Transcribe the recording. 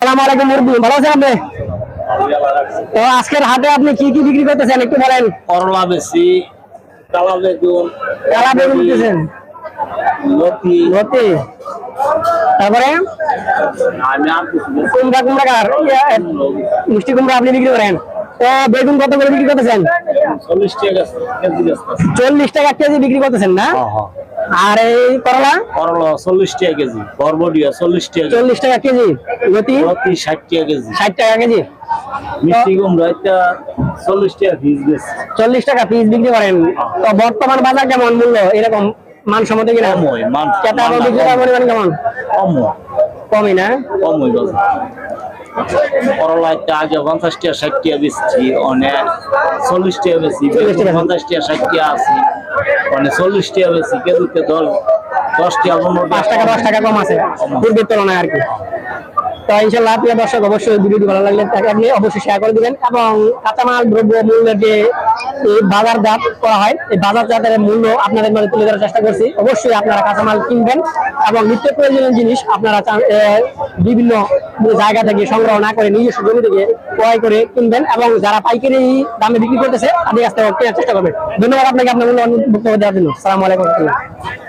আসসালামু আলাইকুম মুরব্বি, ভালো আছেন আপনি? তো আজকের হাটে আপনি কি কি বিক্রি করতেছেন একটু বলেন। করলা বেশি, কালা বেগুন, কালা বেগুন দিতেছেন, লতি, লতি, তারপরে আমি আর কিছু না। কুমড়া, কুমড়া কার মিষ্টি কুমড়া আপনি বিক্রি করেন। তো বেগুন কত করে বিক্রি করতেছেন? 40 টাকা কেজি বেচতেছি। 40 টাকা কেজি বিক্রি করতেছেন না? আর এই করলা? করলা 40 টাকা কেজি, বরবটিয়া 40 টাকা, 40 টাকা কেজি, লতি লতি 60 টাকা কেজি, 60 টাকা কেজি, মিষ্টি কুমড়া এটা 40 টাকা পিস বেচছি। 40 টাকা পিস বিক্রি করেন। তো বর্তমান বাজার কেমন মূল্য এরকম মানসম্মত কিনা? কম হয়, ক্রেতা এবং বিক্রেতার পরিমাণ কেমন? কম হয়, কমই না? কম হয় বাজার। করলা একটা আগে 50 টাকা 60 টাকা বেচছি, অনেক 40 টাকা বেশি, 40 টাকা। 50 টাকা 60 টাকা আছে, অনেক 40 টাকা বেশি, কেজিতে 10 টাকা 15 5 টাকা 10 টাকা কম আছে পূর্বের তুলনায় আর কি। তো ইনশাআল্লাহ প্রিয় দর্শক, অবশ্যই ভিডিওটি ভালো লাগলে তাকে আপনি অবশ্যই শেয়ার করে দিবেন এবং কাঁচামাল দ্রব্য মূল্যের যে এই বাজারজাত করা হয়, এই বাজারজাতের মূল্য আপনাদের মধ্যে তুলে ধরার চেষ্টা করছি। অবশ্যই আপনারা কাঁচামাল কিনবেন এবং নিত্য প্রয়োজনীয় জিনিস আপনারা বিভিন্ন জায়গা থেকে সংগ্রহ না করে নিজস্ব জমি থেকে ক্রয় করে কিনবেন এবং যারা পাইকারি দামে বিক্রি করতেছে তাদের কাছ থেকে কেনার চেষ্টা করবেন। ধন্যবাদ আপনাকে আপনার মূল্যবান বক্তব্য দেওয়ার জন্য। আসসালামু আলাইকুম।